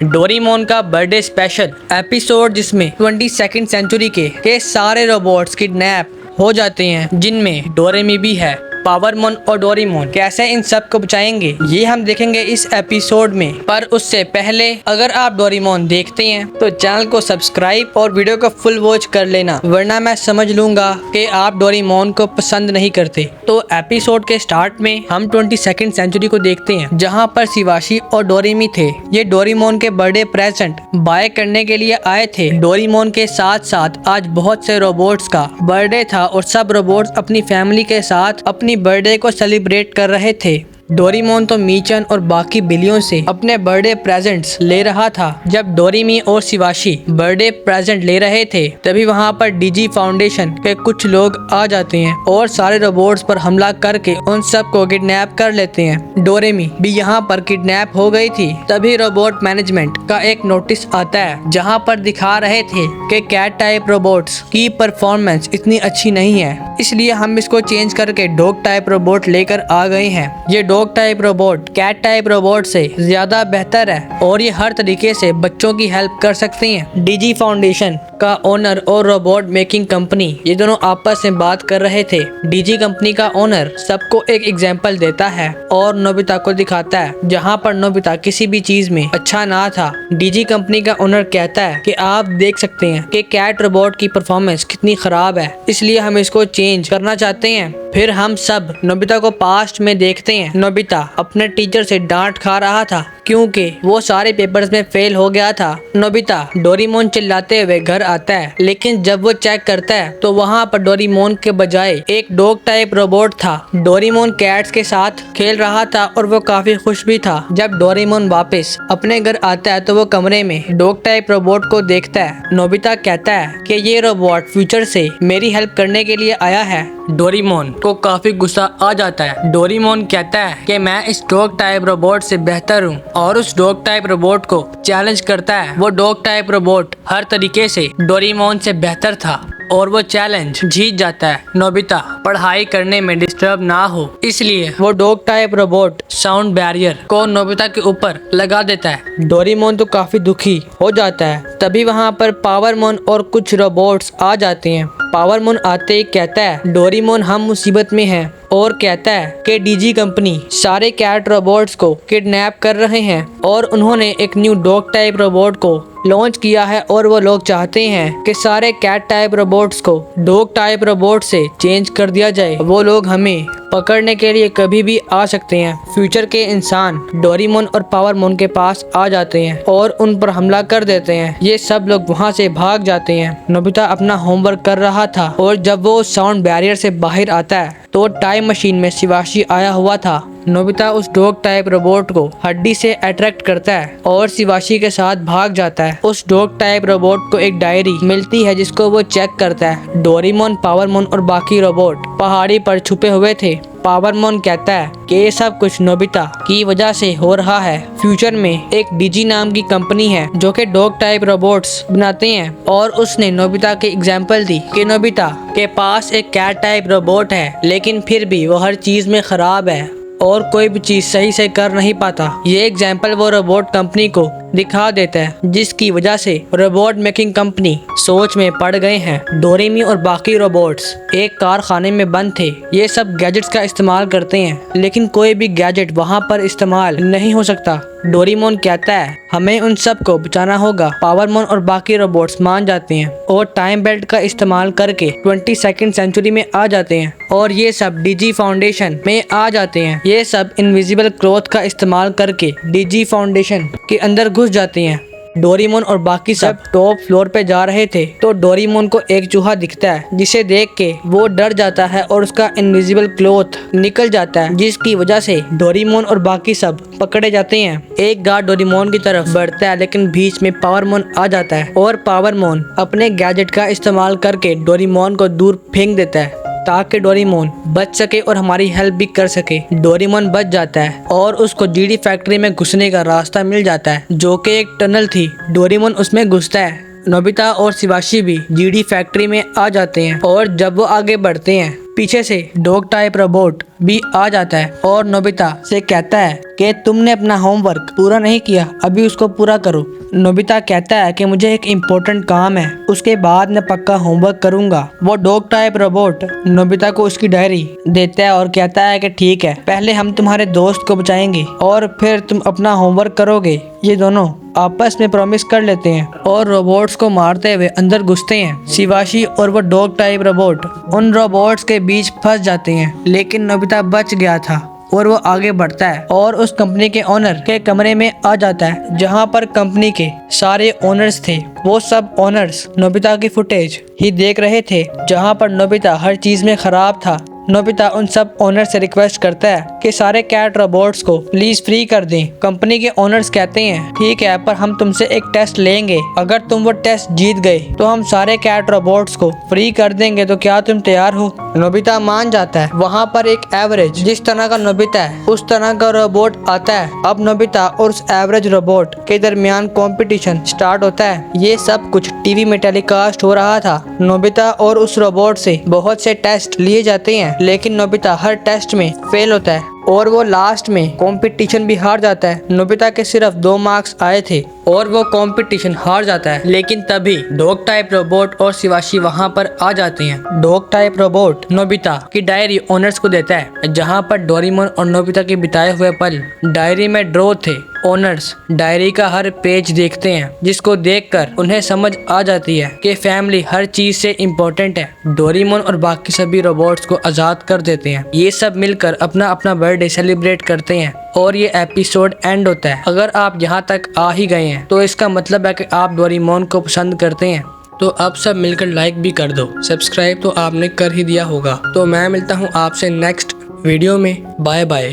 Doraemon का birthday special episode जिसमें 22वीं century के सारे रोबोट्स किडनैप हो जाते हैं, जिनमें डोरेमी भी है। पावरमोन और डोरेमोन कैसे इन सब को बचाएंगे ये हम देखेंगे इस एपिसोड में। पर उससे पहले अगर आप डोरेमोन देखते हैं तो चैनल को सब्सक्राइब और वीडियो को फुल वॉच कर लेना, वरना मैं समझ लूंगा कि आप डोरेमोन को पसंद नहीं करते। तो एपिसोड के स्टार्ट में हम 22वीं सेंचुरी को देखते हैं, जहां पर शिवाशी और डोरेमी थे। ये डोरेमोन के बर्थडे प्रेजेंट बाय करने के लिए आए थे। डोरेमोन के साथ साथ आज बहुत से रोबोट्स का बर्थडे था और सब रोबोट्स अपनी फैमिली के साथ अपनी बर्थडे को सेलिब्रेट कर रहे थे। डोरेमोन तो मीचन और बाकी बिल्लियों से अपने बर्थडे प्रेजेंट्स ले रहा था। जब डोरेमी और शिवाशी बर्थडे प्रेजेंट ले रहे थे तभी वहां पर डीजी फाउंडेशन के कुछ लोग आ जाते हैं और सारे रोबोट्स पर हमला करके उन सब को किडनैप कर लेते हैं। डोरेमी भी यहाँ पर किडनैप हो गई थी। तभी रोबोट मैनेजमेंट का एक नोटिस आता है, जहाँ पर दिखा रहे थे कि कैट टाइप रोबोट्स की परफॉर्मेंस इतनी अच्छी नहीं है, इसलिए हम इसको चेंज करके डॉग टाइप रोबोट लेकर आ गए हैं। ये dog type robot cat type robot से ज्यादा बेहतर है और ये हर तरीके से बच्चों की हेल्प कर सकती हैं। डीजी फाउंडेशन का ओनर और रोबोट मेकिंग कंपनी ये दोनों आपस में बात कर रहे थे। डीजी कंपनी का ओनर सबको एक एग्जांपल देता है और नोबिता को दिखाता है, जहां पर नोबिता किसी भी चीज में अच्छा ना था। डीजी कंपनी का ओनर कहता है कि आप देख सकते हैं कि कैट रोबोट की परफॉर्मेंस कितनी खराब है, इसलिए हम इसको चेंज करना चाहते हैं। फिर हम सब नोबिता को पास्ट में देखते हैं। नोबिता अपने टीचर से डांट खा रहा था क्योंकि वो सारे पेपर्स में फेल हो गया था। नोबिता डोरेमोन चिल्लाते हुए घर आता है, लेकिन जब वो चेक करता है तो वहाँ पर डोरेमोन के बजाय एक डॉग टाइप रोबोट था। डोरेमोन कैट्स के साथ खेल रहा था और वो काफी खुश भी था। जब डोरेमोन वापस अपने घर आता है तो वो कमरे में डॉग टाइप रोबोट को देखता है। नोबिता कहता है कि ये रोबोट फ्यूचर से मेरी हेल्प करने के लिए आया है। डोरेमोन को काफी गुस्सा आ जाता है। डोरेमोन कहता है कि मैं इस डॉग टाइप रोबोट से बेहतर हूँ और उस डॉग टाइप रोबोट को चैलेंज करता है। वो डॉग टाइप रोबोट हर तरीके से डोरेमोन से बेहतर था और वो चैलेंज जीत जाता है। नोबिता पढ़ाई करने में डिस्टर्ब ना हो इसलिए वो dog type robot sound barrier को नोबिता के ऊपर लगा देता है। डोरेमोन तो काफी दुखी हो जाता है। तभी वहाँ पर पावरमोन और कुछ रोबोट्स आ जाते हैं। पावरमोन आते ही कहता है, डोरेमोन हम मुसीबत में हैं, और कहता है कि डीजी कंपनी सारे कैट रोबोट्स को किडनैप कर रहे हैं और उन्होंने एक न्यू डॉग टाइप रोबोट को लॉन्च किया है और वो लोग चाहते हैं कि सारे कैट टाइप रोबोट्स को डॉग टाइप रोबोट से चेंज कर दिया जाए। वो लोग हमें पकड़ने के लिए कभी भी आ सकते हैं। फ्यूचर के इंसान डोरेमोन और पावरमोन के पास आ जाते हैं और उन पर हमला कर देते हैं। ये सब लोग वहाँ से भाग जाते हैं। नोबिता अपना होमवर्क कर रहा था और जब वो साउंड बैरियर से बाहर आता है तो टाइम मशीन में शिवाशी आया हुआ था। नोबिता उस डॉग टाइप रोबोट को हड्डी से अट्रैक्ट करता है और शिवाशी के साथ भाग जाता है। उस डॉग टाइप रोबोट को एक डायरी मिलती है जिसको वो चेक करता है। डोरेमोन, पावरमोन और बाकी रोबोट पहाड़ी पर छुपे हुए थे। पावरमोन कहता है कि ये सब कुछ नोबिता की वजह से हो रहा है। फ्यूचर में एक डीजी नाम की कंपनी है जो कि डॉग टाइप रोबोट्स बनाते हैं और उसने नोबिता की एग्जांपल दी कि नोबिता के पास एक कैट टाइप रोबोट है, लेकिन फिर भी वो हर चीज में खराब है और कोई भी चीज सही से कर नहीं पाता। ये एग्जाम्पल वो रोबोट कंपनी को दिखा देता है, जिसकी वजह से रोबोट मेकिंग कंपनी सोच में पड़ गए हैं। डोरेमी और बाकी रोबोट्स एक कारखाने में बंद थे। ये सब गैजेट्स का इस्तेमाल करते हैं, लेकिन कोई भी गैजेट वहाँ पर इस्तेमाल नहीं हो सकता। डोरेमोन कहता है हमें उन सब को बचाना होगा। पावरमोन और बाकी रोबोट्स मान जाते हैं और टाइम बेल्ट का इस्तेमाल करके 22वीं सेंचुरी में आ जाते हैं और ये सब डीजी फाउंडेशन में आ जाते हैं। ये सब इनविजिबल क्लॉथ का इस्तेमाल करके डीजी फाउंडेशन के अंदर घुस जाते हैं। डोरेमोन और बाकी सब टॉप फ्लोर पे जा रहे थे तो डोरेमोन को एक चूहा दिखता है, जिसे देख के वो डर जाता है और उसका इनविजिबल क्लॉथ निकल जाता है, जिसकी वजह से डोरेमोन और बाकी सब पकड़े जाते हैं। एक गार्ड डोरेमोन की तरफ बढ़ता है, लेकिन बीच में पावरमोन आ जाता है और पावरमोन अपने गैजेट का इस्तेमाल करके डोरेमोन को दूर फेंक देता है ताकि डोरेमोन बच सके और हमारी हेल्प भी कर सके। डोरेमोन बच जाता है और उसको जीडी फैक्ट्री में घुसने का रास्ता मिल जाता है, जो कि एक टनल थी। डोरेमोन उसमें घुसता है। नोबिता और शिवाशी भी जीडी फैक्ट्री में आ जाते हैं और जब वो आगे बढ़ते हैं पीछे से डॉग टाइप रोबोट भी आ जाता है और नोबिता से कहता है कि तुमने अपना होमवर्क पूरा नहीं किया, अभी उसको पूरा करो। नोबिता कहता है कि मुझे एक इम्पोर्टेंट काम है, उसके बाद मैं पक्का होमवर्क करूंगा। वो डॉग टाइप रोबोट नोबिता को उसकी डायरी देता है और कहता है कि ठीक है, पहले हम तुम्हारे दोस्त को बचाएंगे और फिर तुम अपना होमवर्क करोगे। ये दोनों आपस में प्रॉमिस कर लेते हैं और रोबोट्स को मारते हुए अंदर घुसते हैं। शिवाशी और वो डॉग टाइप रोबोट उन रोबोट्स के बीच फंस जाते हैं, लेकिन नोबिता बच गया था और वो आगे बढ़ता है और उस कंपनी के ओनर के कमरे में आ जाता है जहां पर कंपनी के सारे ओनर्स थे। वो सब ओनर्स नोबिता की फुटेज ही देख रहे थे जहां पर नोबिता हर चीज में खराब था। नोबिता उन सब ओनर से रिक्वेस्ट करता है कि सारे कैट रोबोट्स को प्लीज फ्री कर दें। कंपनी के ओनर्स कहते हैं ठीक है, पर हम तुमसे एक टेस्ट लेंगे, अगर तुम वो टेस्ट जीत गए तो हम सारे कैट रोबोट्स को फ्री कर देंगे, तो क्या तुम तैयार हो? नोबिता मान जाता है। वहाँ पर एक एवरेज जिस तरह का नोबिता है उस तरह का रोबोट आता है। अब नोबिता और उस एवरेज रोबोट के दरमियान कंपटीशन स्टार्ट होता है। ये सब कुछ टीवी में टेलीकास्ट हो रहा था। नोबिता और उस रोबोट से बहुत से टेस्ट लिए जाते हैं, लेकिन नोबिता हर टेस्ट में फेल होता है और वो लास्ट में कंपटीशन भी हार जाता है। नोबिता के सिर्फ 2 मार्क्स आए थे और वो कंपटीशन हार जाता है, लेकिन तभी डॉग टाइप रोबोट और शिवाशी वहाँ पर आ जाते हैं। डॉग टाइप रोबोट नोबिता की डायरी ओनर्स को देता है जहाँ पर डोरेमोन और नोबिता के बिताए हुए पल डायरी में ड्रॉ थे। ओनर्स डायरी का हर पेज देखते हैं, जिसको देखकर उन्हें समझ आ जाती है कि फैमिली हर चीज से इम्पोर्टेंट है। डोरेमोन और बाकी सभी रोबोट्स को आजाद कर देते हैं। ये सब मिलकर अपना अपना बर्थडे सेलिब्रेट करते हैं और ये एपिसोड एंड होता है। अगर आप यहाँ तक आ ही गए हैं तो इसका मतलब है कि आप डोरेमोन को पसंद करते हैं। तो अब सब मिलकर लाइक भी कर दो, सब्सक्राइब तो आपने कर ही दिया होगा। तो मैं मिलता हूँ आपसे नेक्स्ट वीडियो में। Bye bye.